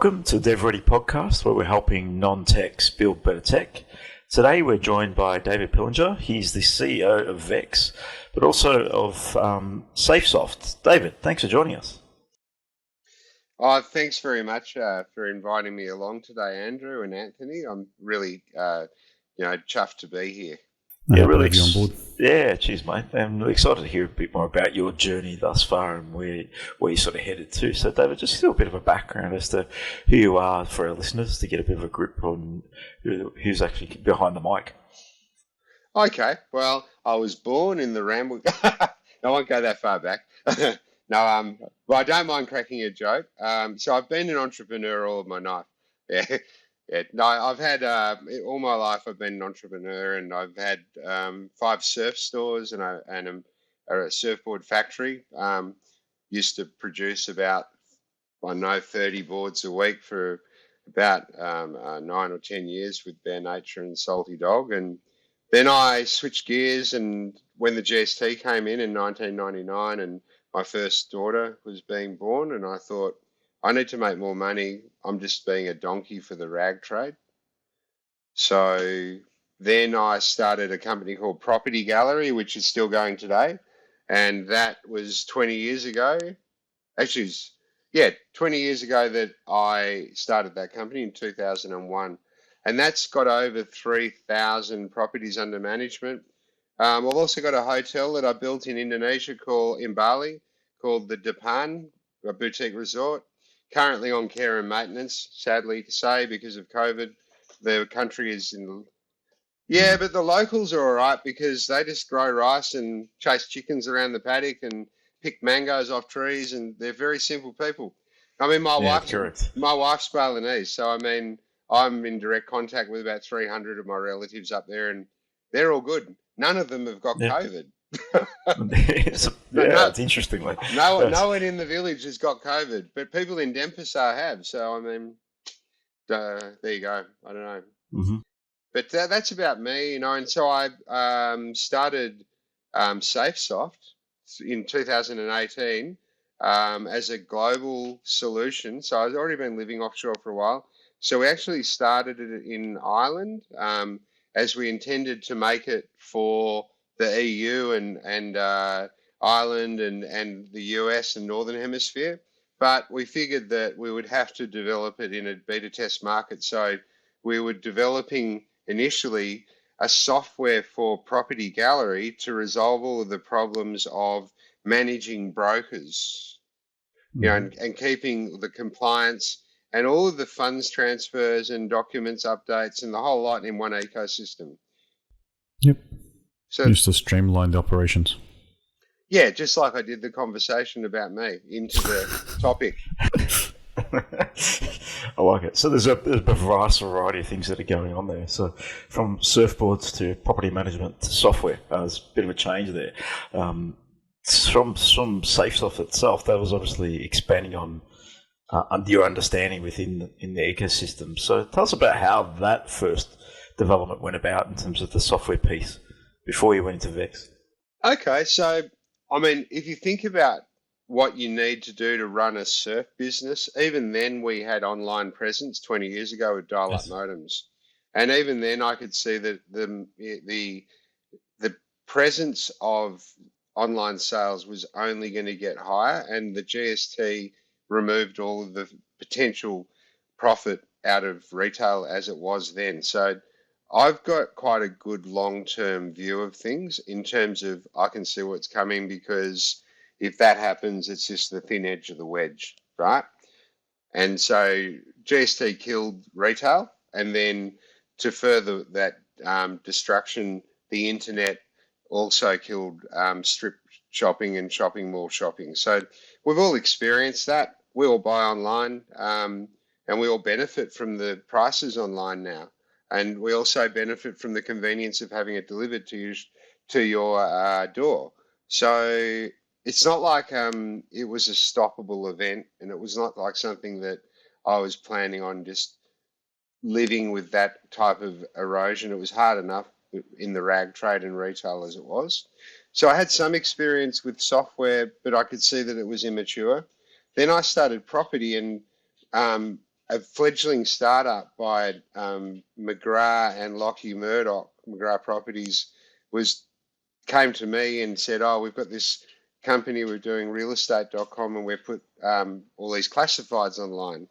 Welcome to the DevReady Podcast, where we're helping non-techs build better tech. Today we're joined by David Pillinger. He's the CEO of VCEX, but also of Safesoft. David, thanks for joining us. Thanks very much for inviting me along today, Andrew and Anthony. I'm really, chuffed to be here. Yeah, really have you on board. Yeah, cheers, mate. I'm really excited to hear a bit more about your journey thus far and where you sort of headed to. So, David, just do a bit of a background as to who you are for our listeners to get a bit of a grip on who's actually behind the mic. Okay, well, I was born in the Ramble. I won't go that far back. Well, I don't mind cracking a joke. So I've been an entrepreneur all of my life. Yeah. Yeah, no, I've had all my life. I've been an entrepreneur, and I've had 5 surf stores and a surfboard factory. Used to produce about 30 boards a week for about 9 or 10 years with Bare Nature and Salty Dog, and then I switched gears. And when the GST came in 1999, and my first daughter was being born, and I thought, I need to make more money. I'm just being a donkey for the rag trade. So then I started a company called Property Gallery, which is still going today. And that was 20 years ago. Actually, 20 years ago that I started that company in 2001. And that's got over 3,000 properties under management. I've also got a hotel that I built in Indonesia in Bali called the Depan, a boutique resort. Currently on care and maintenance, sadly to say, because of COVID. The country is in... Yeah, but the locals are all right because they just grow rice and chase chickens around the paddock and pick mangoes off trees, and they're very simple people. I mean, my wife's Balinese, so I mean, I'm in direct contact with about 300 of my relatives up there, and they're all good. None of them have got COVID. It's interesting. No one in the village has got COVID, but people in Denpasar have. So, I mean, there you go. I don't know. Mm-hmm. But that's about me, And so I started Safesoft in 2018 as a global solution. So I've already been living offshore for a while. So we actually started it in Ireland as we intended to make it for the EU and Ireland and the US and Northern Hemisphere. But we figured that we would have to develop it in a beta test market. So we were developing initially a software for Property Gallery to resolve all of the problems of managing brokers, and keeping the compliance and all of the funds transfers and documents updates and the whole lot in one ecosystem. Yep. So used to streamline the operations. Yeah, just like I did the conversation about me into the topic. I like it. So there's a vast variety of things that are going on there. So from surfboards to property management to software, there's a bit of a change there. From Safesoft itself, that was obviously expanding on your understanding within the ecosystem. So tell us about how that first development went about in terms of the software piece before you went into VCEX. Okay, so I mean, if you think about what you need to do to run a surf business, even then we had online presence 20 years ago with dial-up modems, and even then I could see that the presence of online sales was only going to get higher, and the GST removed all of the potential profit out of retail as it was then. So I've got quite a good long-term view of things in terms of I can see what's coming, because if that happens, it's just the thin edge of the wedge, right? And so GST killed retail, and then to further that destruction, the internet also killed strip shopping and shopping mall shopping. So we've all experienced that. We all buy online, and we all benefit from the prices online now. And we also benefit from the convenience of having it delivered to your door. So it's not like it was a stoppable event, and it was not like something that I was planning on just living with that type of erosion. It was hard enough in the rag trade and retail as it was. So I had some experience with software, but I could see that it was immature. Then I started property, and a fledgling startup by McGrath and Lockie Murdoch, McGrath Properties, came to me and said, "Oh, we've got this company, we're doing realestate.com, and we've put all these classifieds online."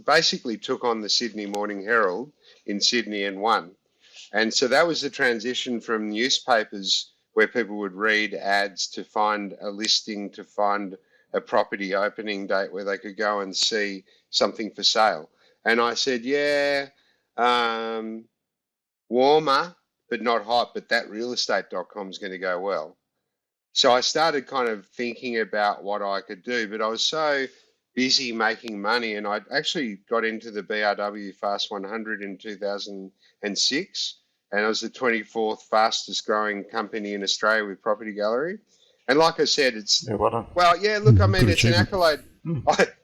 Basically took on the Sydney Morning Herald in Sydney and won. And so that was the transition from newspapers where people would read ads to find a listing, to find a property opening date where they could go and see something for sale. And I said, yeah, warmer, but not hot, but that realestate.com is going to go well. So I started kind of thinking about what I could do, but I was so busy making money, and I actually got into the BRW Fast 100 in 2006, and I was the 24th fastest growing company in Australia with Property Gallery. And like I said, it's look, I mean, it's an accolade.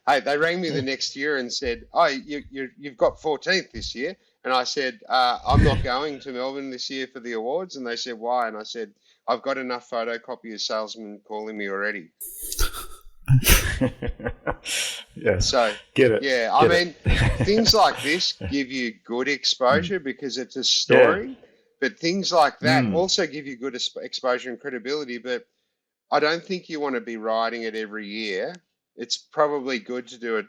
Hey, they rang me the next year and said, "Oh, you've got 14th this year." And I said, "I'm not going to Melbourne this year for the awards." And they said, "Why?" And I said, "I've got enough photocopier salesmen calling me already." Yeah. So get it. Yeah, I mean, things like this give you good exposure because it's a story, but things like that also give you good exposure and credibility. But I don't think you want to be writing it every year. It's probably good to do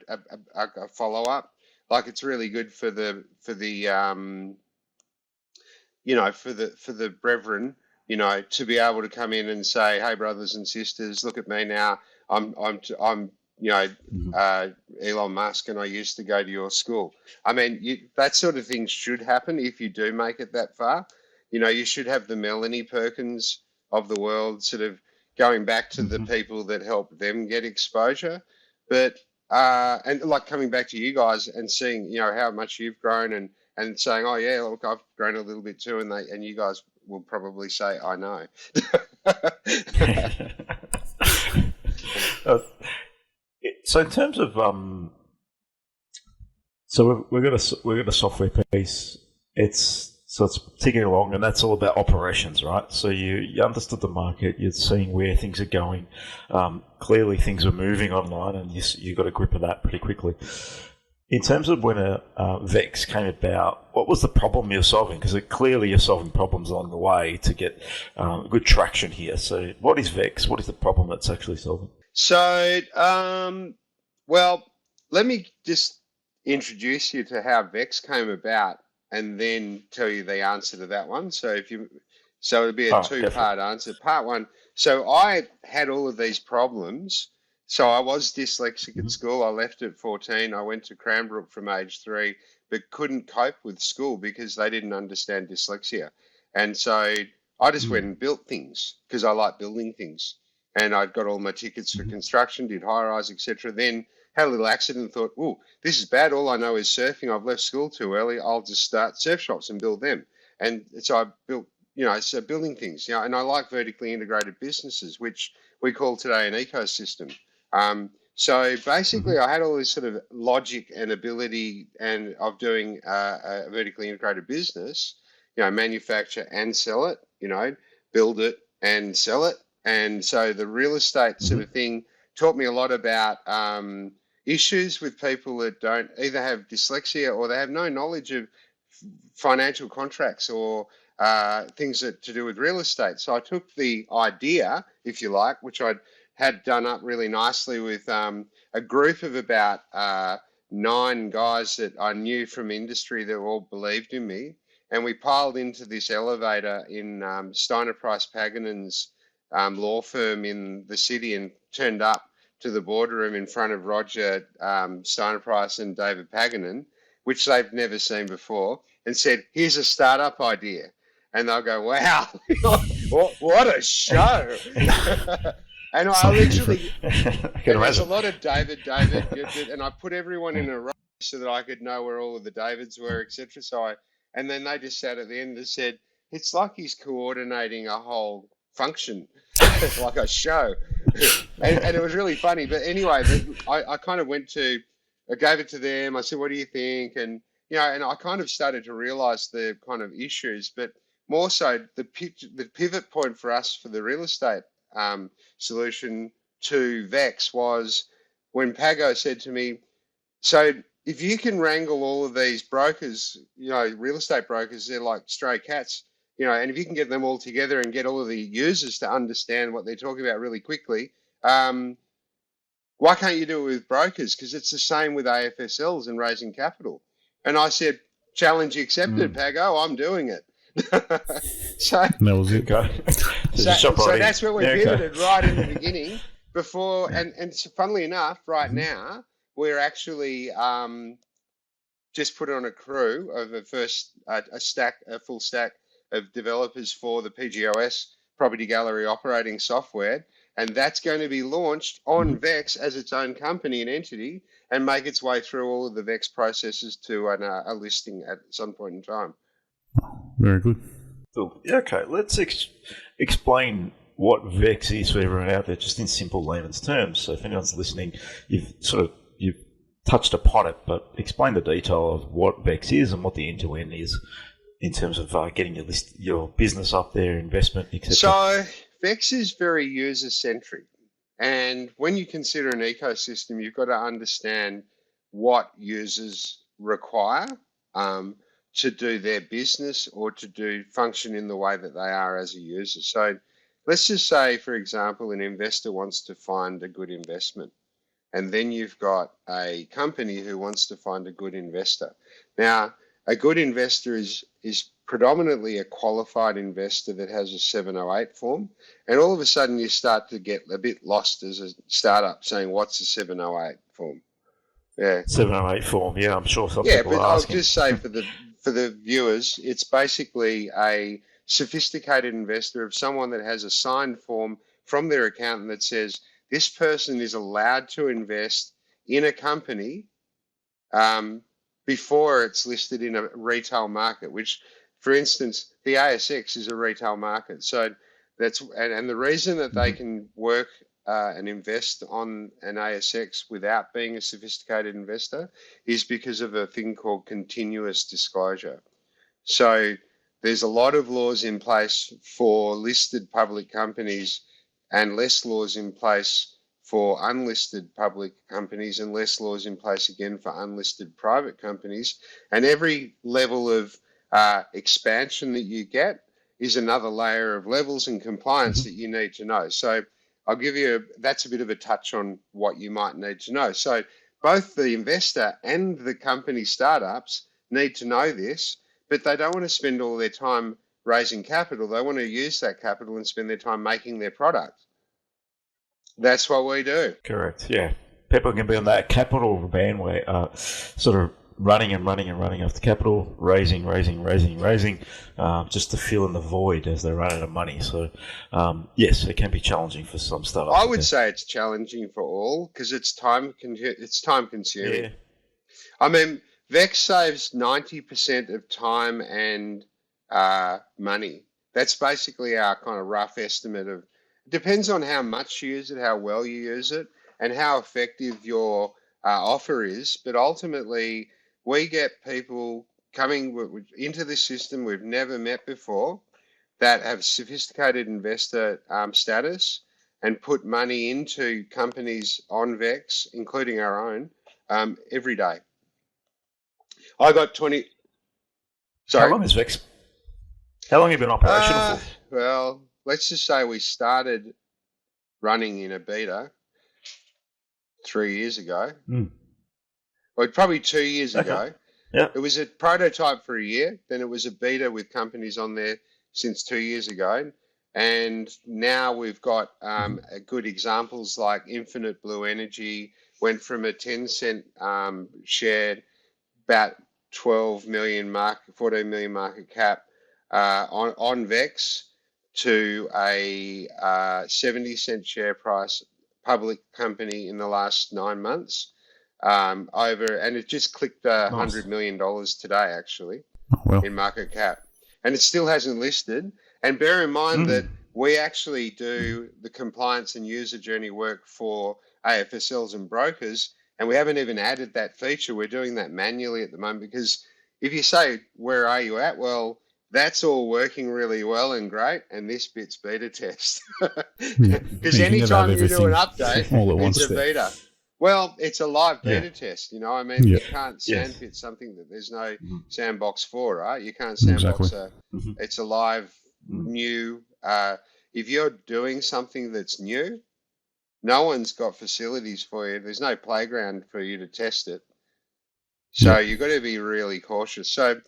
a follow up. Like, it's really good for the brethren, to be able to come in and say, "Hey, brothers and sisters, look at me now. I'm Elon Musk, and I used to go to your school." I mean, that sort of thing should happen if you do make it that far. You should have the Melanie Perkins of the world sort of going back to the people that help them get exposure. But and like coming back to you guys and seeing, how much you've grown and saying, "Oh yeah, look, I've grown a little bit too," and you guys will probably say, "I know." So in terms of so we've got a software piece. It's ticking along, and that's all about operations, right? So you understood the market, you're seeing where things are going. Clearly, things are moving online, and you got a grip of that pretty quickly. In terms of when VEX came about, what was the problem you're solving? Because clearly you're solving problems along the way to get good traction here. So what is VEX? What is the problem that's actually solving? So, well, let me just introduce you to how VEX came about, and then tell you the answer to that one. So it'll be a two-part answer. Part one. So I had all of these problems. So I was dyslexic at school. I left at 14. I went to Cranbrook from age 3, but couldn't cope with school because they didn't understand dyslexia. And so I just went and built things because I like building things. And I'd got all my tickets for construction, did high-rise, etc. Then had a little accident and thought, "Oh, this is bad. All I know is surfing. I've left school too early. I'll just start surf shops and build them." And so I built, so building things, and I like vertically integrated businesses, which we call today an ecosystem. So basically I had all this sort of logic and ability of doing a vertically integrated business, manufacture and sell it, build it and sell it. And so the real estate sort of thing taught me a lot about issues with people that don't either have dyslexia or they have no knowledge of financial contracts or things to do with real estate. So I took the idea, if you like, which I'd had done up really nicely with a group of about 9 guys that I knew from industry that all believed in me. And we piled into this elevator in Steiner Price Paganen's law firm in the city and turned up to the boardroom in front of Roger Steiner Price and David Paganen, which they've never seen before, and said, "Here's a startup idea." And they'll go, "Wow, what a show." And I literally, and there's a lot of David, and I put everyone in a row so that I could know where all of the Davids were, etc. And then they just sat at the end and said, "It's like he's coordinating a whole function, like a show." and it was really funny. But anyway, I kind of I gave it to them. I said, "What do you think?" And, and I kind of started to realize the kind of issues, but more so the pivot point for us for the real estate solution to VEX was when Pago said to me, So if you can wrangle all of these brokers, real estate brokers, they're like stray cats, and if you can get them all together and get all of the users to understand what they're talking about really quickly, why can't you do it with brokers? Because it's the same with AFSLs and raising capital. And I said, challenge accepted, Pago, I'm doing it. So that was it. So that's where we pivoted right in the beginning. Before, and funnily enough, right now, we're actually just put on a crew of a full stack of developers for the PGOS Property Gallery operating software, and that's going to be launched on VEX as its own company and entity, and make its way through all of the VEX processes to a listing at some point in time. Very good. Cool. Okay, let's explain what VEX is for everyone out there, just in simple layman's terms. So if anyone's listening, you've touched upon it, but explain the detail of what VEX is and what the end-to-end is in terms of getting your business up there, investment, etc. So VEX is very user-centric. And when you consider an ecosystem, you've got to understand what users require to do their business or to function in the way that they are as a user. So let's just say, for example, an investor wants to find a good investment. And then you've got a company who wants to find a good investor. Now, a good investor is predominantly a qualified investor that has a 708 form. And all of a sudden you start to get a bit lost as a startup saying, what's a 708 form? Yeah. 708 form, yeah, I'm sure some people are asking. I'll just say for the viewers, it's basically a sophisticated investor of someone that has a signed form from their accountant that says this person is allowed to invest in a company before it's listed in a retail market, which, for instance, the ASX is a retail market. So and the reason that they can work and invest on an ASX without being a sophisticated investor is because of a thing called continuous disclosure. So there's a lot of laws in place for listed public companies and less laws in place for unlisted public companies and less laws in place again for unlisted private companies. And every level of expansion that you get is another layer of levels and compliance that you need to know. So I'll give you, that's a bit of a touch on what you might need to know. So both the investor and the company startups need to know this, but they don't want to spend all their time raising capital. They want to use that capital and spend their time making their product. That's what we do. Correct, yeah. People can be on that capital bandwagon, sort of running after capital, raising, just to fill in the void as they run out of money. So, yes, it can be challenging for some startups. I would say it's challenging for all because it's time consuming. Yeah. I mean, VEX saves 90% of time and money. That's basically our kind of rough estimate of. It depends on how much you use it, how well you use it, and how effective your offer is. But ultimately, we get people coming into this system we've never met before that have sophisticated investor status and put money into companies on VEX, including our own, every day. I got 20. Sorry. How long is VEX? How long have you been operational for? Well, let's just say we started running in a beta 3 years ago. Well, probably 2 years ago. Yeah. It was a prototype for a year. Then it was a beta with companies on there since 2 years ago. And now we've got good examples like Infinite Blue Energy went from a 10-cent share, about 14 million market cap on VEX, to a 70-cent share price public company in the last 9 months. And it just clicked $100 million today, actually, in market cap. And it still hasn't listed. And bear in mind that we actually do the compliance and user journey work for AFSLs and brokers, and we haven't even added that feature. We're doing that manually at the moment because if you say, where are you at? Well, that's all working really well and great, and this bit's beta test. Because anytime you do an update, it's a beta. Well, it's a live beta test, I mean, Yeah. you can't sandpit something that there's no sandbox for, right? You can't Exactly. sandbox it's a live, new, if you're doing something that's new, no one's got facilities for you. There's no playground for you to test it. So you've got to be really cautious. So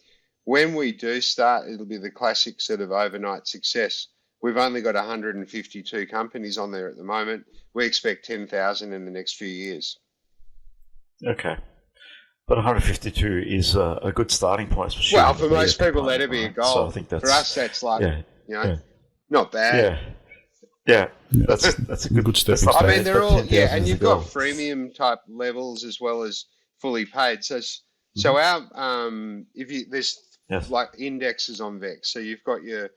when we do start, it'll be the classic sort of overnight success. We've only got 152 companies on there at the moment. We expect 10,000 in the next few years. Okay. But 152 is a good starting point. Well, for most people, that'd be a goal. So I think that's, for us, that's like, not bad. Yeah. That's a good step. I mean, they're all, and you've got freemium type levels as well as fully paid. So our, there's like indexes on VEX. So you've got your,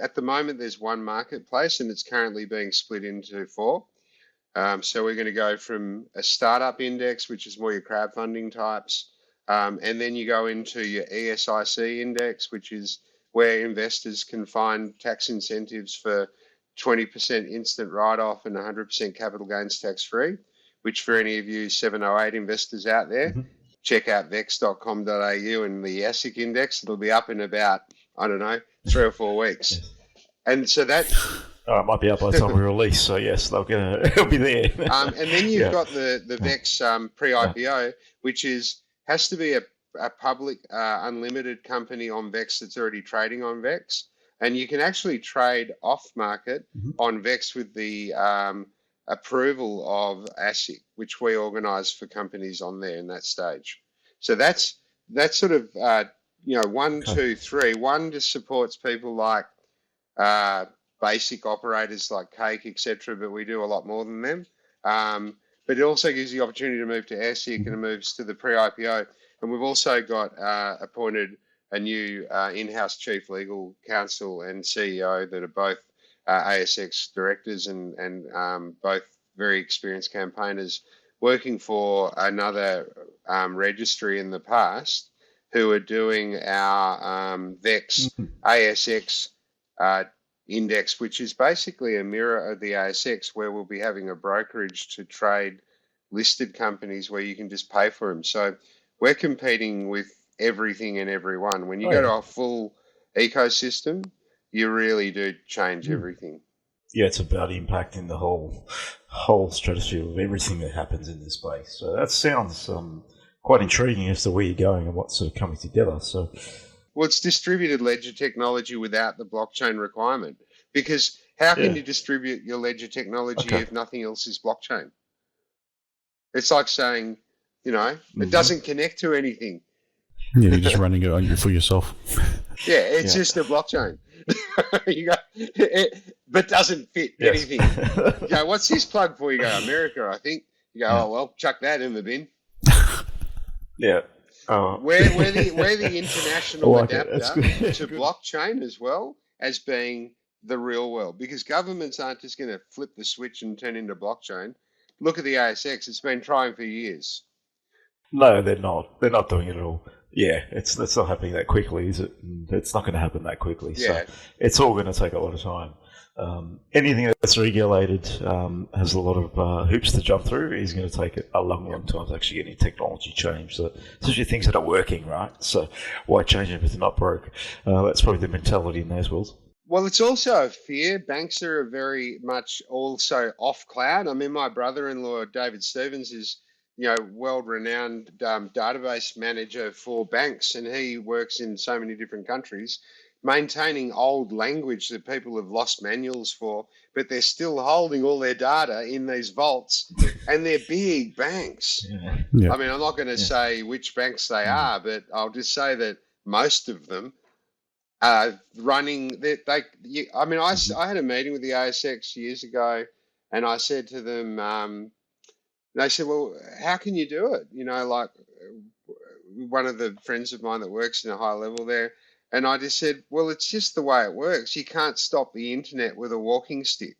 at the moment, there's one marketplace and it's currently being split into 4. So we're going to go from a startup index, which is more your crowdfunding types. And then you go into your ESIC index, which is where investors can find tax incentives for 20% instant write-off and 100% capital gains tax-free, which for any of you 708 investors out there, check out vex.com.au and the ASIC index. It'll be up in about, 3 or 4 weeks. And so that... it might be up by the time we release, so yes, it'll be there. And then you've got the VEX pre-IPO, which has to be a public unlimited company on VEX that's already trading on VEX. And you can actually trade off-market on VEX with the approval of ASIC, which we organise for companies on there in that stage. So that's sort of, 1, 2, 3. 1 just supports people like basic operators like Cake, etc., but we do a lot more than them. But it also gives the opportunity to move to ASIC and it moves to the pre-IPO. And we've also got appointed a new in-house chief legal counsel and CEO that are both ASX directors and both very experienced campaigners working for another registry in the past who are doing our VEX ASX index, which is basically a mirror of the ASX where we'll be having a brokerage to trade listed companies where you can just pay for them. So we're competing with everything and everyone. When you go to a full ecosystem, you really do change everything. Yeah, it's about impacting the whole strategy of everything that happens in this space. So that sounds quite intriguing as to where you're going and what's sort of coming together. So, well, it's distributed ledger technology without the blockchain requirement, because how can you distribute your ledger technology if nothing else is blockchain? It's like saying, it doesn't connect to anything. Yeah, you're just running it for yourself. Yeah, it's just a blockchain. But doesn't fit anything. You go, what's this plug for? You go, America, I think. You go, oh, well, chuck that in the bin. Yeah. We're the international adapter to blockchain as well as being the real world, because governments aren't just going to flip the switch and turn into blockchain. Look at the ASX. It's been trying for years. No, they're not. They're not doing it at all. Yeah, it's not happening that quickly, is it? It's not going to happen that quickly. Yeah. So it's all going to take a lot of time. Anything that's regulated has a lot of hoops to jump through. Is going to take a long time to actually get any technology change. So especially things that are working, right? So why change if it's not broke? That's probably the mentality in those worlds. Well, it's also a fear. Banks are very much also off cloud. I mean, my brother-in-law, David Stevens, is world-renowned database manager for banks, and he works in so many different countries, maintaining old language that people have lost manuals for, but they're still holding all their data in these vaults, and they're big banks. Yeah. I mean, I'm not going to say which banks they are, but I'll just say that most of them are running. I had a meeting with the ASX years ago, and I said to them, they said, well, how can you do it? Like one of the friends of mine that works in a high level there. And I just said, well, it's just the way it works. You can't stop the internet with a walking stick.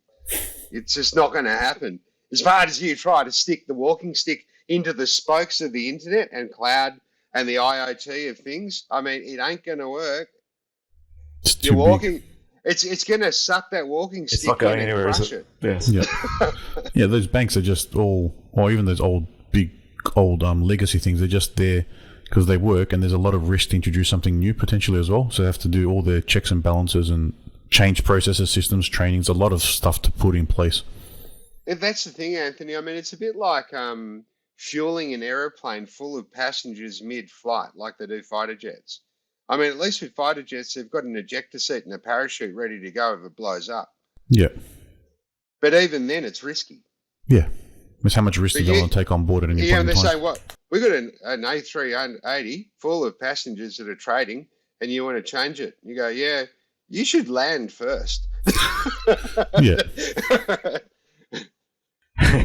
It's just not going to happen. As hard as you try to stick the walking stick into the spokes of the internet and cloud and the IoT of things, I mean, it ain't going to work. It's You're walking. big. It's going to suck that walking stick. It's not going in anywhere, and is crush it? Yes. Yeah. Yeah, those banks are just all, or even those old legacy things, they're just there because they work, and there's a lot of risk to introduce something new potentially as well. So they have to do all their checks and balances and change processes, systems, trainings, a lot of stuff to put in place. That's the thing, Anthony. I mean, it's a bit like fueling an aeroplane full of passengers mid-flight, like they do fighter jets. I mean, at least with fighter jets, they've got an ejector seat and a parachute ready to go if it blows up. Yeah. But even then, it's risky. Yeah. It's how much risk do you want to take on board at any point in time. Yeah, they say, what? We've got an A380 full of passengers that are trading, and you want to change it. You go, yeah, you should land first. Yeah.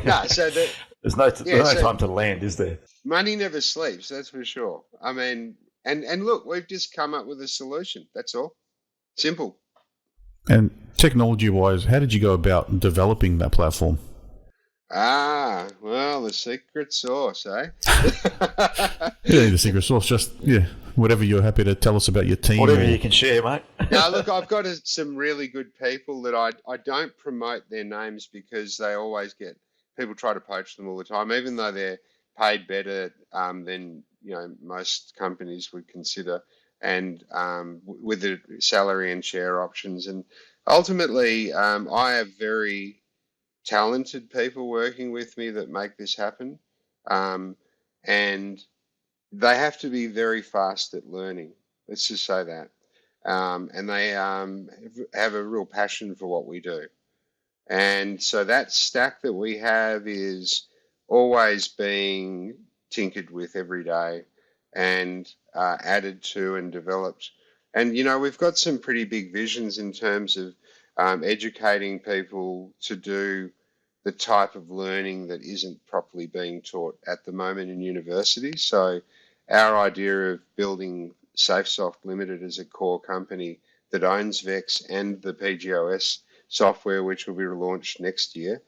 No, so there's no time to land, is there? Money never sleeps, that's for sure. I mean, and look, we've just come up with a solution. That's all. Simple. And technology-wise, how did you go about developing that platform? Well, the secret sauce, eh? You don't need the secret sauce, just, whatever you're happy to tell us about your team. Whatever you can share, mate. No, look, I've got some really good people that I don't promote their names because they always get, people try to poach them all the time, even though they're paid better than, most companies would consider, and with the salary and share options. And ultimately, I have very talented people working with me that make this happen. And they have to be very fast at learning. Let's just say that. And they have a real passion for what we do. And so that stack that we have is always being tinkered with every day and added to and developed. And, we've got some pretty big visions in terms of educating people to do the type of learning that isn't properly being taught at the moment in universities. So our idea of building Safesoft Limited as a core company that owns VEX and the PGOS software, which will be launched next year,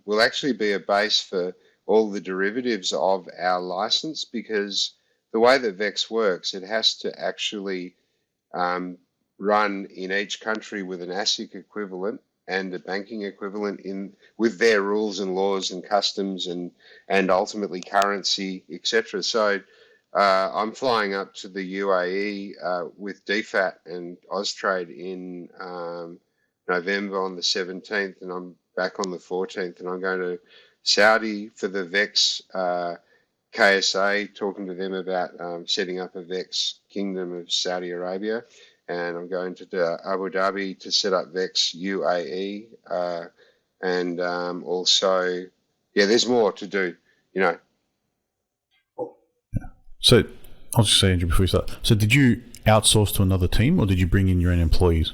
will actually be a base for all the derivatives of our license, because the way that VEX works, it has to actually run in each country with an ASIC equivalent and a banking equivalent with their rules and laws and customs and ultimately currency, etc. So I'm flying up to the UAE with DFAT and Austrade in November on the 17th, and I'm back on the 14th, and I'm going to Saudi for the VEX KSA, talking to them about setting up a VEX Kingdom of Saudi Arabia. And I'm going to Abu Dhabi to set up VEX UAE. And also, there's more to do, So I'll just say, Andrew, before we start, so did you outsource to another team, or did you bring in your own employees?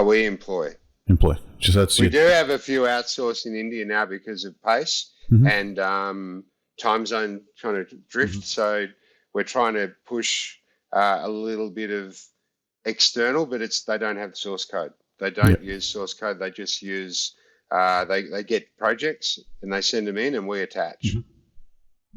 We employ. We do have a few outsourced in India now because of pace and time zone kind of drift. So we're trying to push a little bit of external, but they don't have the source code. They don't use source code. They just use they get projects and they send them in and we attach.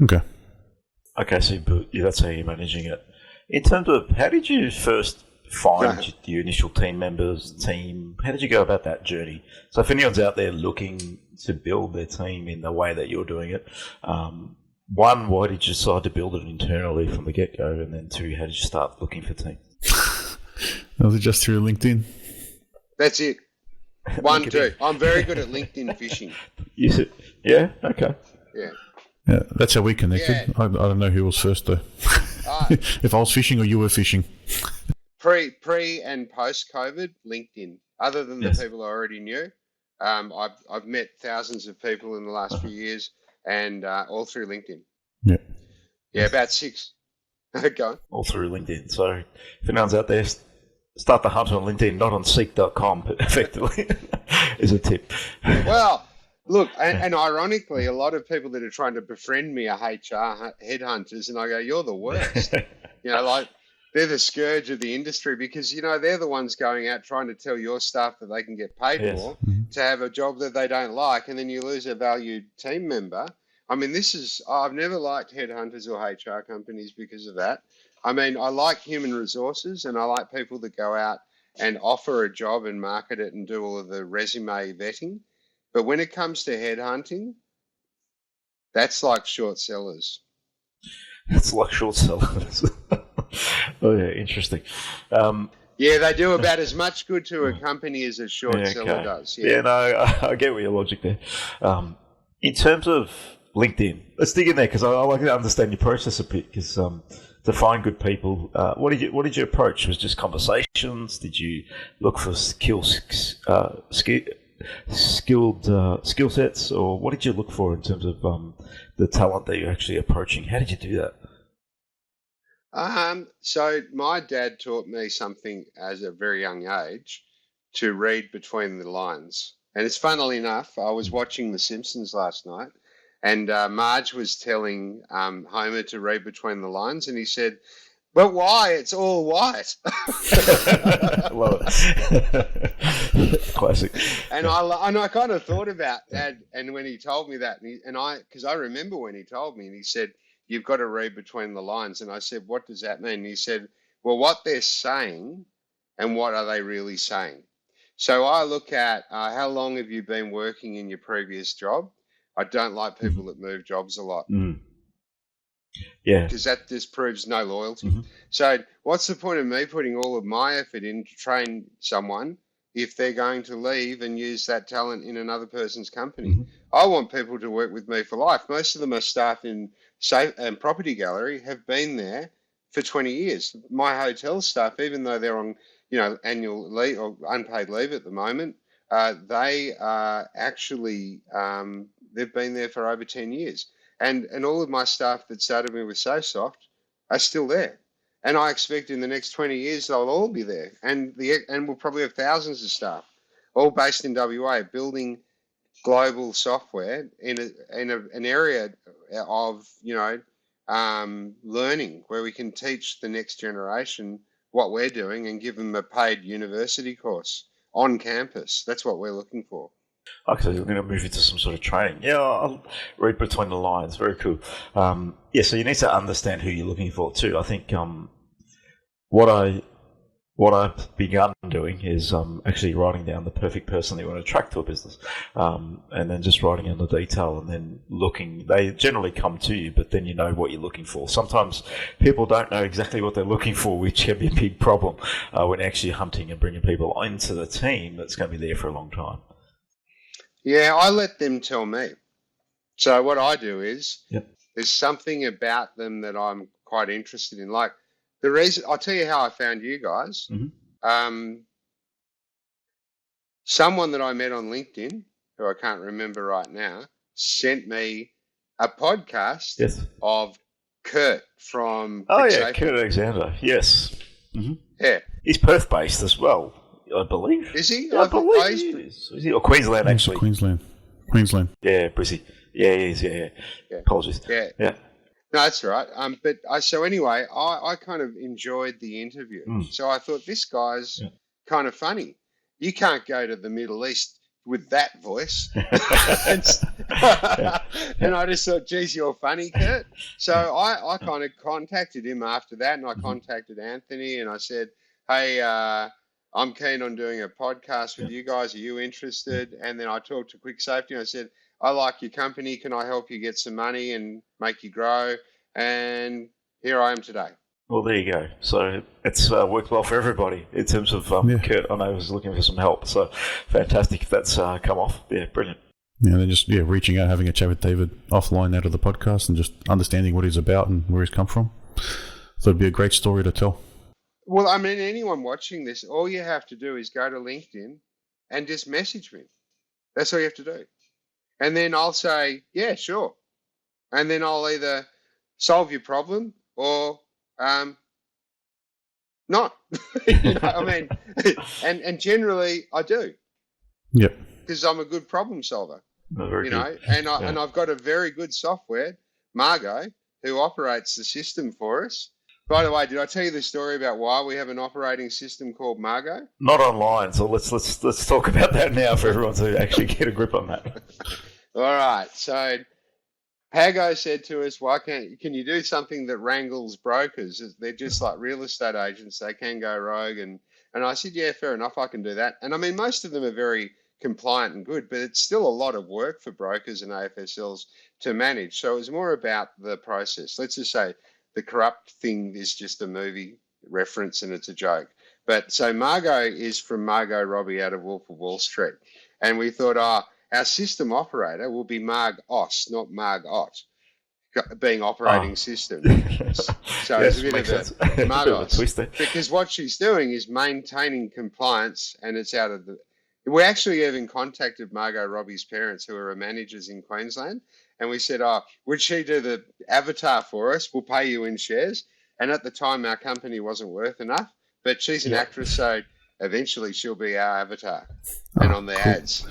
Okay, so that's how you're managing it. In terms of, how did you first find the initial team members, how did you go about that journey? So if anyone's out there looking to build their team in the way that you're doing it, one, why did you decide to build it internally from the get-go? And then two, how did you start looking for teams? Was it just through LinkedIn? That's it. One, two. I'm very good at LinkedIn fishing. Yeah? Okay. Yeah, that's how we connected. I don't know who was first though. If I was fishing or you were fishing. Pre and post COVID, LinkedIn. Other than the people I already knew, I've met thousands of people in the last few years, and all through LinkedIn. Yeah, about 6. Go on. All through LinkedIn. So if anyone's out there, start the hunt on LinkedIn, not on seek.com, but effectively is a tip. Well, look, and ironically, a lot of people that are trying to befriend me are HR headhunters, and I go, you're the worst. They're the scourge of the industry because, they're the ones going out trying to tell your staff that they can get paid more to have a job that they don't like, and then you lose a valued team member. I mean, I've never liked headhunters or HR companies because of that. I mean, I like human resources and I like people that go out and offer a job and market it and do all of the resume vetting. But when it comes to headhunting, that's like short sellers. It's like short sellers. Oh yeah, interesting. Yeah, they do about as much good to a company as a short seller does. Yeah, no, I get your logic there. In terms of LinkedIn, let's dig in there because I like to understand your process a bit. Because to find good people, what did you approach? Was it just conversations? Did you look for skilled skill sets, or what did you look for in terms of the talent that you're actually approaching? How did you do that? So my dad taught me something as a very young age to read between the lines. And it's funnily enough, I was watching The Simpsons last night, and Marge was telling Homer to read between the lines, and he said, "But why? It's all white." Love it. Classic. And I kind of thought about that, and when he told me that, because I remember when he told me, and he said, "You've got to read between the lines." And I said, "What does that mean?" And he said, "Well, what they're saying and what are they really saying?" So I look at how long have you been working in your previous job? I don't like people that move jobs a lot. Yeah. Because that just proves no loyalty. Mm-hmm. So what's the point of me putting all of my effort in to train someone if they're going to leave and use that talent in another person's company? Mm-hmm. I want people to work with me for life. Most of them are staff in Property Gallery have been there for 20 years. My hotel staff, even though they're on annual leave or unpaid leave at the moment, they are actually they've been there for over 10 years. And all of my staff that started me with Safesoft are still there. And I expect in the next 20 years they'll all be there. And we'll probably have thousands of staff, all based in WA, building global software in an area of learning where we can teach the next generation what we're doing and give them a paid university course on campus. That's what we're looking for. Okay, so you're going to move into some sort of training. Yeah, I'll read between the lines. Very cool. Yeah, so you need to understand who you're looking for too. I think what I've begun doing is actually writing down the perfect person that you want to attract to a business, and then just writing in the detail and then looking. They generally come to you, but then you know what you're looking for. Sometimes people don't know exactly what they're looking for, which can be a big problem when actually hunting and bringing people into the team that's going to be there for a long time. Yeah, I let them tell me. So what I do is there's something about them that I'm quite interested in. Like the reason, I'll tell you how I found you guys. Mm-hmm. Someone that I met on LinkedIn, who I can't remember right now, sent me a podcast of Kurt from Kurt Alexander. Yes. Mm-hmm. Yeah. He's Perth-based as well, I believe. Is he? I believe he is. Is he? Or Queensland, actually. Queensland. Yeah, Brizzy. Yeah, he is. Yeah. Apologies. Yeah. No, that's right. So anyway, I kind of enjoyed the interview. So I thought this guy's kind of funny. You can't go to the Middle East with that voice. And I just thought, geez, you're funny, Kurt. So I kind of contacted him after that, and I contacted Anthony, and I said, hey, I'm keen on doing a podcast with you guys. Are you interested? And then I talked to Quick Safety, and I said, I like your company. Can I help you get some money and make you grow? And here I am today. Well, there you go. So it's worked well for everybody in terms of Kurt. I know he was looking for some help. So fantastic if that's come off. Yeah, brilliant. Yeah, then just reaching out, having a chat with David offline out of the podcast and just understanding what he's about and where he's come from. So it'd be a great story to tell. Well, I mean, anyone watching this, all you have to do is go to LinkedIn and just message me. That's all you have to do. And then I'll say, yeah, sure. And then I'll either solve your problem or not. I mean, and generally I do. Yep. Because I'm a good problem solver. Very good. And I've got a very good software, Margo, who operates the system for us. By the way, did I tell you the story about why we have an operating system called Margo? Not online, so let's talk about that now for everyone to actually get a grip on that. All right. So Pago said to us, can you do something that wrangles brokers? They're just like real estate agents. They can go rogue and And I said, yeah, fair enough, I can do that. And I mean, most of them are very compliant and good, but it's still a lot of work for brokers and AFSLs to manage. So it was more about the process. Let's just say the corrupt thing is just a movie reference and it's a joke. But so Margot is from Margot Robbie out of Wolf of Wall Street. And we thought, our system operator will be Marg Os, not Marg Ot, being operating system. So yes, it's a bit of a Margos, twist there. Because what she's doing is maintaining compliance, and it's out of the. We actually even contacted Margot Robbie's parents, who are managers in Queensland, and we said, would she do the avatar for us? We'll pay you in shares. And at the time, our company wasn't worth enough, but she's an actress, so eventually she'll be our avatar and on the ads.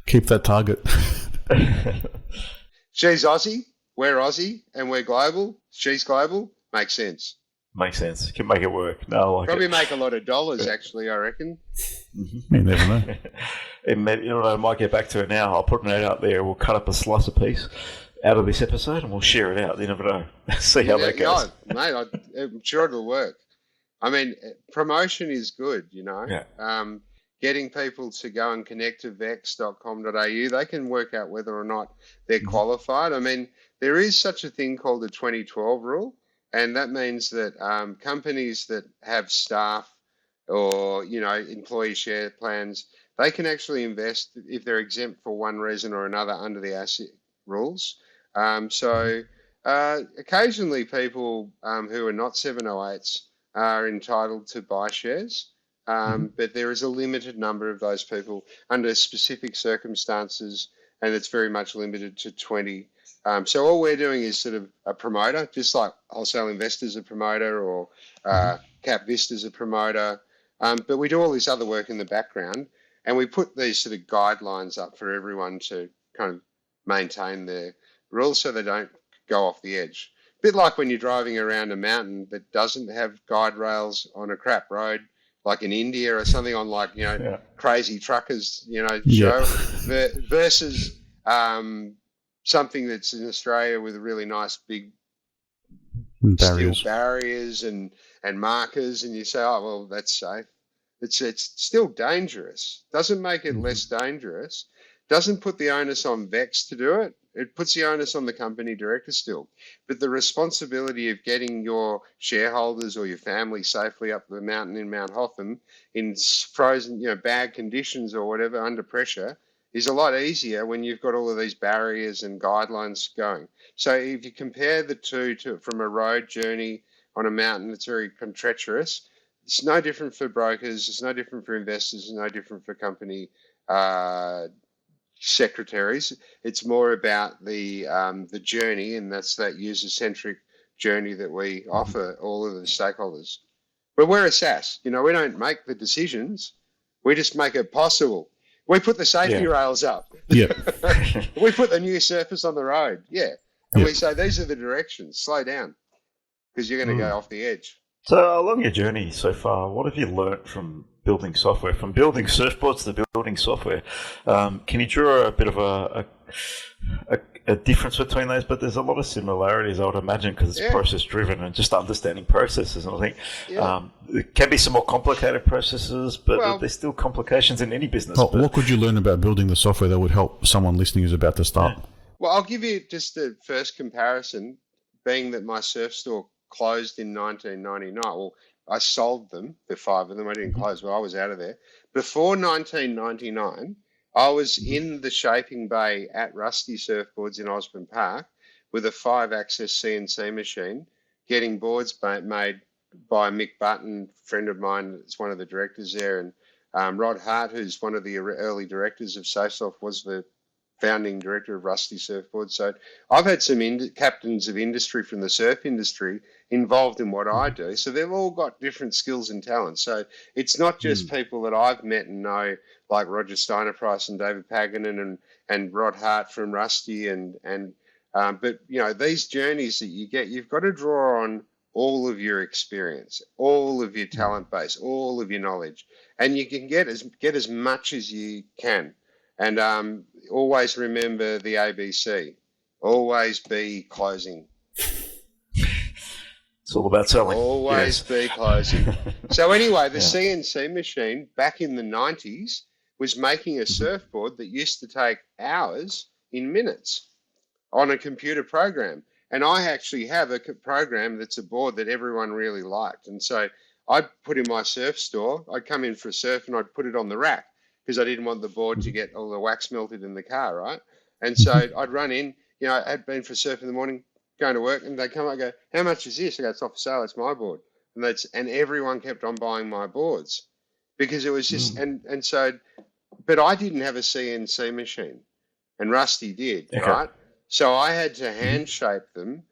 Keep that target. She's Aussie. We're Aussie and we're global. She's global. Makes sense. Makes sense. Can make it work. No, like probably make a lot of dollars, actually, I reckon. Mm-hmm. You never know. I might get back to it now. I'll put an ad out there. We'll cut up a slice of piece out of this episode and we'll share it out. You never know. See how that goes. Yeah, mate, I'm sure it'll work. I mean, promotion is good, you know. Yeah. Getting people to go and connect to vex.com.au, they can work out whether or not they're qualified. I mean, there is such a thing called the 2012 rule, and that means that companies that have staff or, employee share plans, they can actually invest if they're exempt for one reason or another under the ASIC rules. So occasionally people who are not 708s are entitled to buy shares. But there is a limited number of those people under specific circumstances, and it's very much limited to 20. So all we're doing is sort of a promoter, just like Wholesale Investors a promoter or Cap Vista's a promoter. But we do all this other work in the background, and we put these sort of guidelines up for everyone to kind of maintain their rules so they don't go off the edge. A bit like when you're driving around a mountain that doesn't have guide rails on a crap road, like in India or something on crazy truckers, show versus something that's in Australia with really nice big steel barriers and markers, and you say, oh, well, that's safe. It's still dangerous. Doesn't make it less dangerous. Doesn't put the onus on VEX to do it. It puts the onus on the company director still. But the responsibility of getting your shareholders or your family safely up the mountain in Mount Hotham in frozen, bad conditions or whatever, under pressure, is a lot easier when you've got all of these barriers and guidelines going. So if you compare the two from a road journey on a mountain that's very treacherous, it's no different for brokers, it's no different for investors, it's no different for company secretaries. It's more about the journey, and that's that user-centric journey that we offer all of the stakeholders. But we're a SaaS. We don't make the decisions. We just make it possible. We put the safety rails up. Yeah. We put the new surface on the road. Yeah. And we say, these are the directions. Slow down because you're going to go off the edge. So along your journey so far, what have you learnt from building software, from building surfboards to building software? Can you draw a bit of a difference between those? But there's a lot of similarities, I would imagine, because it's process driven and just understanding processes. And I think there can be some more complicated processes, but there's still complications in any business. What could you learn about building the software that would help someone listening who's about to start? Yeah. Well, I'll give you just the first comparison, being that my surf store closed in 1999. Well, I sold them, the 5 of them. I didn't close, but I was out of there. Before 1999, I was in the shaping bay at Rusty Surfboards in Osborne Park with a 5-axis CNC machine, getting boards made by Mick Button, a friend of mine. It's one of the directors there, and Rod Hart, who's one of the early directors of Safesoft, was the founding director of Rusty Surfboards. So I've had some captains of industry from the surf industry involved in what I do. So they've all got different skills and talents. So it's not just people that I've met and know, like Roger Steinerprice and David Paganin and Rod Hart from Rusty but these journeys that you get, you've got to draw on all of your experience, all of your talent base, all of your knowledge, and you can get as much as you can. And always remember the ABC. Always be closing. It's all about selling. Always Yes. be closing. So anyway, the Yeah. CNC machine back in the 90s was making a surfboard that used to take hours in minutes on a computer program. And I actually have a program that's a board that everyone really liked. And so I'd put in my surf store, I'd come in for a surf and I'd put it on the rack because I didn't want the board to get all the wax melted in the car, right? And so I'd run in, I'd been for a surf in the morning, going to work, and they'd come up and go, how much is this? I go, it's not for sale, it's my board. And everyone kept on buying my boards because it was just, and so, but I didn't have a CNC machine and Rusty did, right? So I had to hand shape them.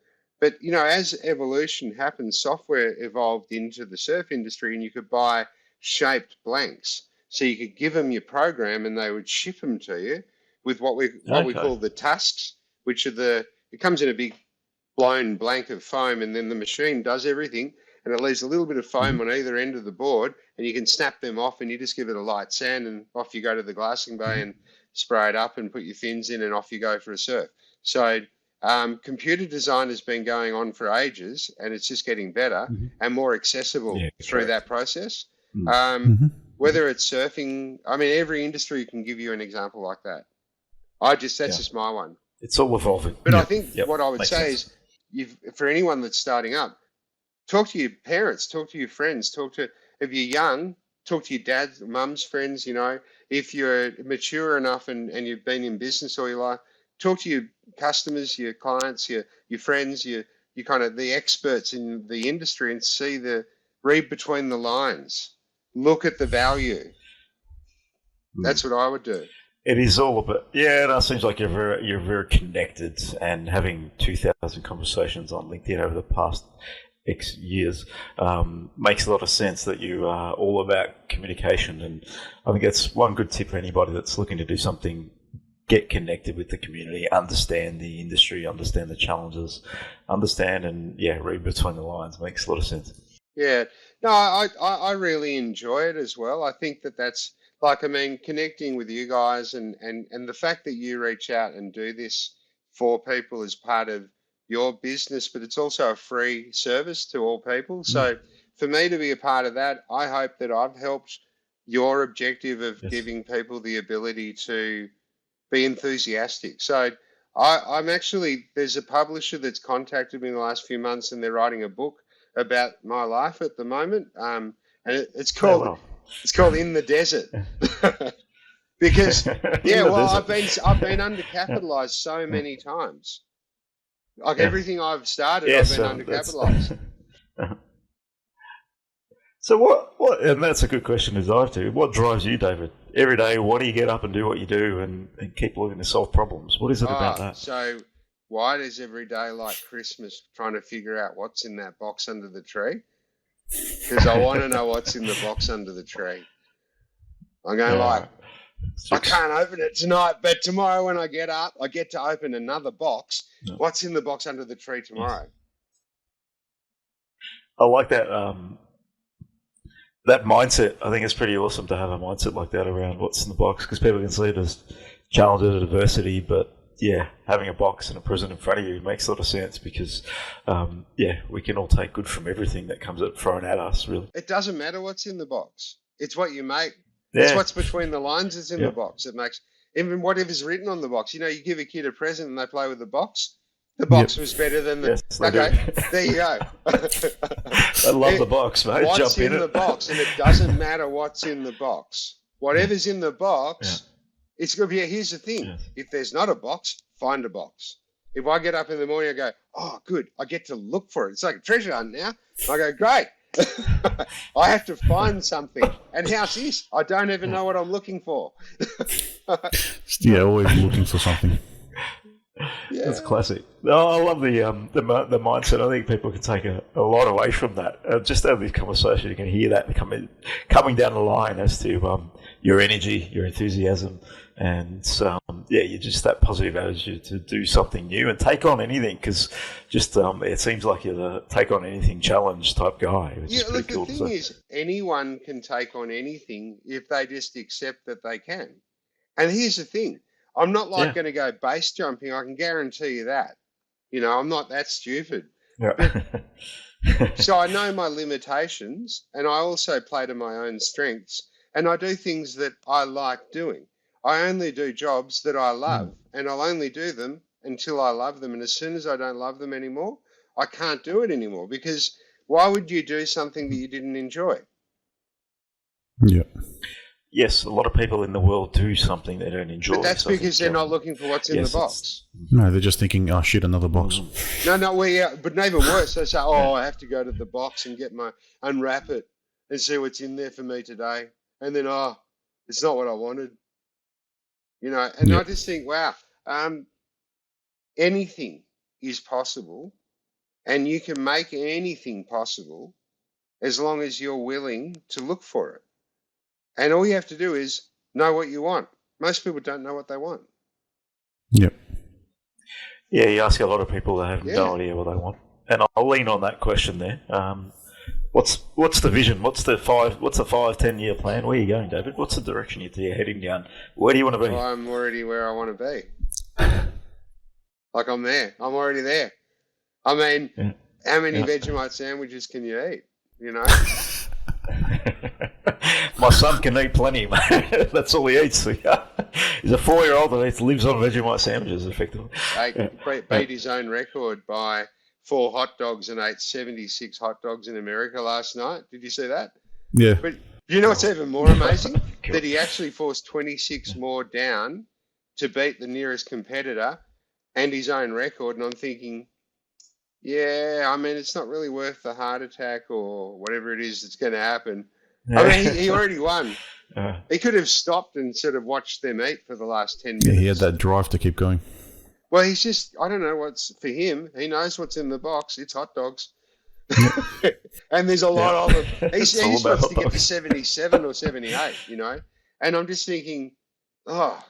But, as evolution happened, software evolved into the surf industry and you could buy shaped blanks. So you could give them your program and they would ship them to you with what we call the tusks, which are it comes in a big blown blank of foam, and then the machine does everything and it leaves a little bit of foam on either end of the board, and you can snap them off and you just give it a light sand and off you go to the glassing bay and spray it up and put your fins in and off you go for a surf. So computer design has been going on for ages and it's just getting better and more accessible through that process. Whether it's surfing, every industry can give you an example like that. That's just my one. It's all evolving. But I think what I would say is, for anyone that's starting up, talk to your parents, talk to your friends, if you're young, talk to your dad's, mum's friends, if you're mature enough and you've been in business all your life, talk to your customers, your clients, your friends, your kind of the experts in the industry, and read between the lines, look at the value. That's what I would do. It is all about, it seems like you're very connected, and having 2,000 conversations on LinkedIn over the past X years makes a lot of sense that you are all about communication. And I think that's one good tip for anybody that's looking to do something. Get connected with the community, understand the industry, understand the challenges, understand and read between the lines. Makes a lot of sense. Yeah, no, I really enjoy it as well. I think that's connecting with you guys and the fact that you reach out and do this for people is part of your business, but it's also a free service to all people. So for me to be a part of that, I hope that I've helped your objective of giving people the ability to be enthusiastic. So I'm actually, there's a publisher that's contacted me in the last few months and they're writing a book about my life at the moment. And it's called In the Desert. Because I've been undercapitalized so many times. Everything I've started, I've been undercapitalized. So what? And that's a good question to dive to. What drives you, David? Every day, why do you get up and do what you do and keep looking to solve problems? What is it about that? So why is every day like Christmas, trying to figure out what's in that box under the tree? Because I want to know what's in the box under the tree. I'm going I can't open it tonight, but tomorrow when I get up, I get to open another box. No. What's in the box under the tree tomorrow? I like that. That mindset, I think it's pretty awesome to have a mindset like that around what's in the box, because people can see it as challenges and adversity, but having a box and a present in front of you makes a lot of sense because, we can all take good from everything that comes thrown at us, really. It doesn't matter what's in the box. It's what you make. It's what's between the lines that's in the box. It makes, even whatever's written on the box. You give a kid a present and they play with the box. The box was better than the... Yes, okay, there you go. I love the box, mate. What's in the box, and it doesn't matter what's in the box. Whatever's in the box, it's going to be... Here's the thing. Yes. If there's not a box, find a box. If I get up in the morning, I go, oh, good, I get to look for it. It's like a treasure hunt now. I go, great. I have to find something. And how's this? I don't even know what I'm looking for. Always looking for something. Yeah. That's classic. No, I love the mindset. I think people can take a lot away from that. Just over this conversation, you can hear that coming down the line as to your energy, your enthusiasm, and you're just that positive attitude to do something new and take on anything. Because it seems like you're the take on anything challenge type guy. Look, the thing is, anyone can take on anything if they just accept that they can. And here's the thing. I'm not going to go base jumping. I can guarantee you that. I'm not that stupid. Yeah. So I know my limitations, and I also play to my own strengths, and I do things that I like doing. I only do jobs that I love, and I'll only do them until I love them. And as soon as I don't love them anymore, I can't do it anymore, because why would you do something that you didn't enjoy? Yeah. Yes, a lot of people in the world do something they don't enjoy. But that's So I because think, they're not looking for what's in the box. No, they're just thinking, oh shit, another box. No, but even worse, they say, oh, I have to go to the box and unwrap it and see what's in there for me today. And then, oh, it's not what I wanted. And I just think, wow, anything is possible, and you can make anything possible as long as you're willing to look for it. And all you have to do is know what you want. Most people don't know what they want. Yep. Yeah, you ask a lot of people that have no idea what they want. And I'll lean on that question there. What's the vision? What's the 5-10 year plan? Where are you going, David? What's the direction you're heading down? Where do you want to be? Well, I'm already where I want to be. Like, I'm there. I'm already there. I mean, how many Vegemite sandwiches can you eat? My son can eat plenty, mate. That's all he eats. He's a 4-year-old that lives on Vegemite sandwiches, effectively. He beat his own record by 4 hot dogs and ate 76 hot dogs in America last night. Did you see that? Yeah. But you know what's even more amazing? That he actually forced 26 more down to beat the nearest competitor and his own record. And I'm thinking, yeah, I mean, it's not really worth the heart attack or whatever it is that's going to happen. I mean, he already won. He could have stopped and sort of watched them eat for the last 10 minutes. Yeah, he had that drive to keep going. Well, he's just, I don't know what's for him. He knows what's in the box. It's hot dogs. And there's a lot of them. He just wants to get to 77 or 78, And I'm just thinking, oh,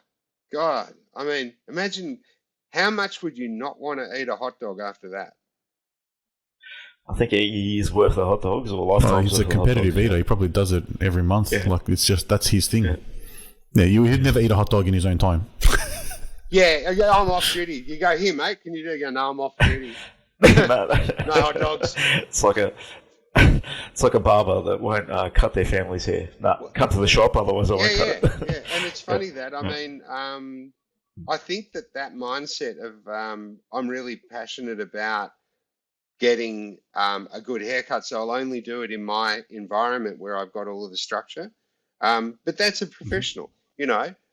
God. I mean, imagine how much would you not want to eat a hot dog after that? I think a year's worth of hot dogs or lifetimes. He's a competitive eater. He probably does it every month. Yeah. Like, it's just, that's his thing. Yeah, he'd never eat a hot dog in his own time. Yeah, I'm off duty. You go, here, mate, can you do it? You go, no, I'm off duty. No hot dogs. It's like a barber that won't cut their family's hair. No, cut to the shop, otherwise I won't cut it. Yeah, and it's funny that, I mean, I think that mindset of I'm really passionate about getting a good haircut, so I'll only do it in my environment where I've got all of the structure. But that's a professional,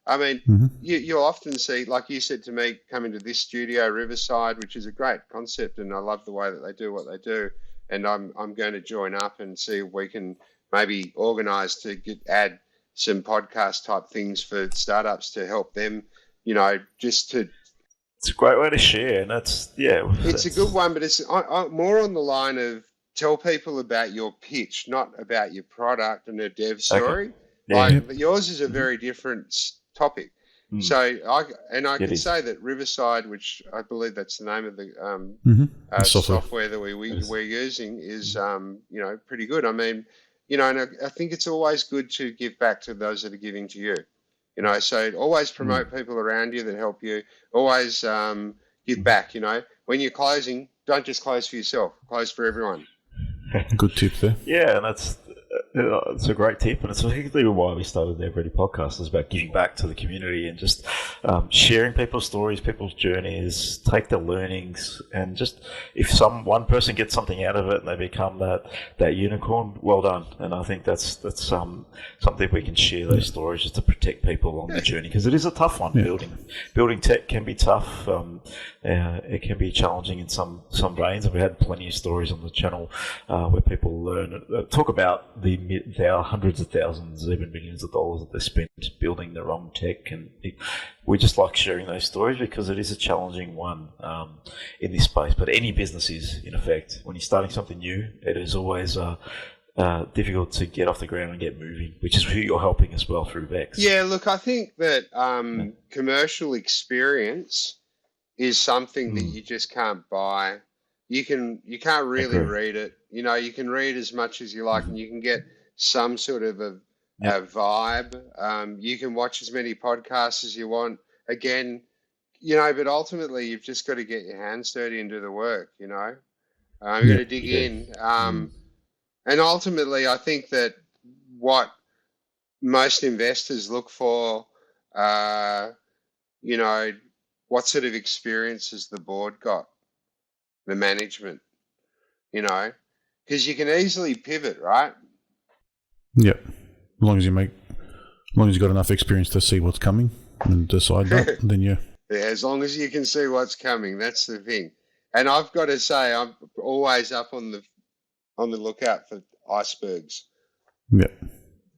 I mean, you'll often see, like you said to me, come into this studio, Riverside, which is a great concept, and I love the way that they do what they do. And I'm going to join up and see if we can maybe organise to add some podcast type things for startups to help them, just to. It's a great way to share, and it's a good one, but it's more on the line of tell people about your pitch, not about your product and a dev story. Okay. Yours is a very different topic. So I can say that Riverside, which I believe that's the name of the software that we're using, is pretty good. I mean, and I think it's always good to give back to those that are giving to you. So always promote people around you that help you. Always give back. When you're closing, don't just close for yourself. Close for everyone. Good tip there. Yeah, and it's a great tip, and it's particularly why we started the DevReady Podcast. Is about giving back to the community and just sharing people's stories, people's journeys, take the learnings, and just if one person gets something out of it and they become that unicorn, well done. And I think that's something we can share those stories just to protect people on the journey, because it is a tough one. Building tech can be tough. It can be challenging in some veins, and we had plenty of stories on the channel where people learn talk about there are hundreds of thousands, even millions of dollars that they spent building the wrong tech, and we just like sharing those stories because it is a challenging one in this space. But any business is, in effect, when you're starting something new, it is always difficult to get off the ground and get moving, which is who you're helping as well through VEX. Yeah, look, I think that commercial experience is something that you just can't buy. You can't really read it. You can read as much as you like, and you can get some sort of a vibe. You can watch as many podcasts as you want. Again, but ultimately you've just got to get your hands dirty and do the work. You've got to dig in. And ultimately, I think that what most investors look for, what sort of experience has the board got, the management, because you can easily pivot, right? Yeah. As long as you've got enough experience to see what's coming and decide that, then yeah. Yeah, as long as you can see what's coming, that's the thing. And I've got to say, I'm always up on the lookout for icebergs. Yeah,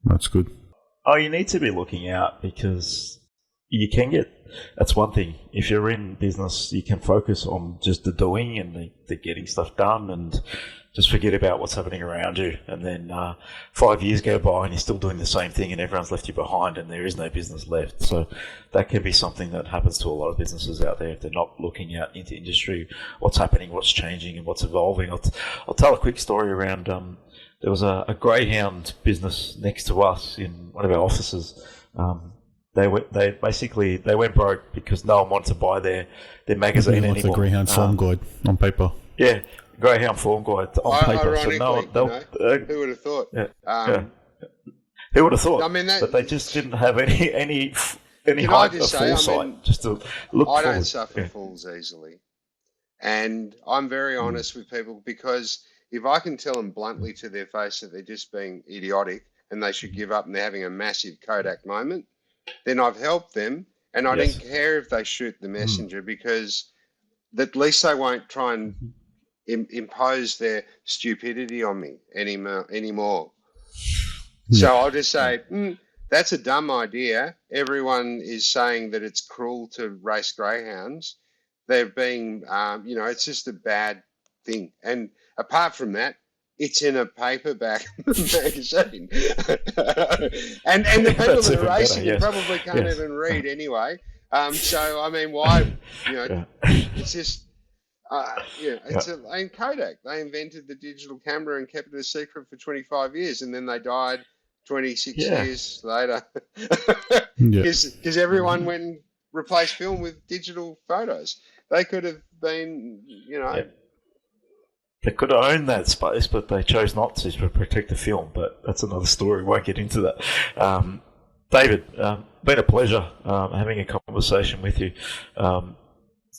that's good. Oh, you need to be looking out because you can get. That's one thing. If you're in business, you can focus on just the doing and the getting stuff done, and just forget about what's happening around you. And then 5 years go by, and you're still doing the same thing, and everyone's left you behind, and there is no business left. So that can be something that happens to a lot of businesses out there if they're not looking out into industry, what's happening, what's changing, and what's evolving. I'll tell a quick story around. There was a greyhound business next to us in one of our offices. They went broke because no one wanted to buy their magazine anymore. Like the Greyhound Farm Guide on paper. Yeah, Greyhound Farm Guide on paper. Ironically, who would have thought? Who would have thought? I mean, but they just didn't have any can height I just of say, foresight just to look I forward. don't suffer fools easily, and I'm very honest with people because if I can tell them bluntly to their face that they're just being idiotic and they should give up and they're having a massive Kodak moment, then I've helped them, and I don't care if they shoot the messenger because at least they won't try and impose their stupidity on me anymore. So I'll just say, that's a dumb idea. Everyone is saying that it's cruel to race greyhounds. They're being, it's just a bad thing. And apart from that, it's in a paperback magazine. and the people that are racing you probably can't even read anyway. So, I mean, why, it's just, and Kodak, they invented the digital camera and kept it a secret for 25 years, and then they died 26 years later. Because everyone went and replaced film with digital photos. They could have been, They could have owned that space, but they chose not to protect the film. But that's another story. We won't get into that. David, been a pleasure having a conversation with you.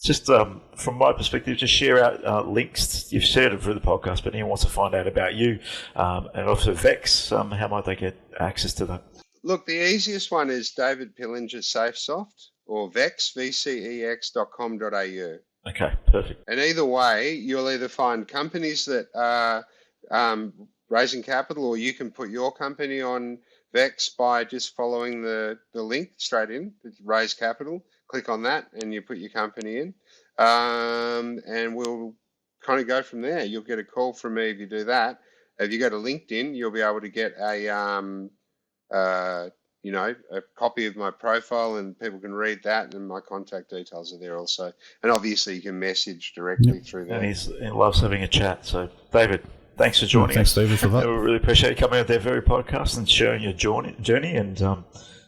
Just from my perspective, just share out links. You've shared it through the podcast, but anyone wants to find out about you and also VCEX, how might they get access to that? Look, the easiest one is David Pillinger Safesoft or VCEX, VCEX.com.au. Okay, perfect. And either way, you'll either find companies that are raising capital, or you can put your company on VCEX by just following the link straight in, raise capital. Click on that and you put your company in. And we'll kind of go from there. You'll get a call from me if you do that. If you go to LinkedIn, you'll be able to get a copy of my profile, and people can read that, and my contact details are there also. And obviously you can message directly through there. And he loves having a chat. So David, thanks for joining us. Thanks, David, for that. We really appreciate you coming out there very podcast and sharing your journey, and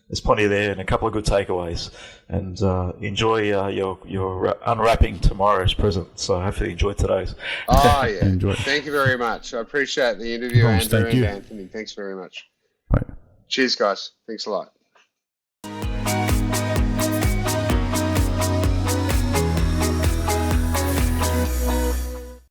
there's plenty there and a couple of good takeaways. And enjoy your unwrapping tomorrow's present. So hopefully you enjoy today's. Oh, yeah. Enjoy. Thank you very much. I appreciate the interview, Andrew and Anthony. Thanks very much. Right. Cheers, guys. Thanks a lot.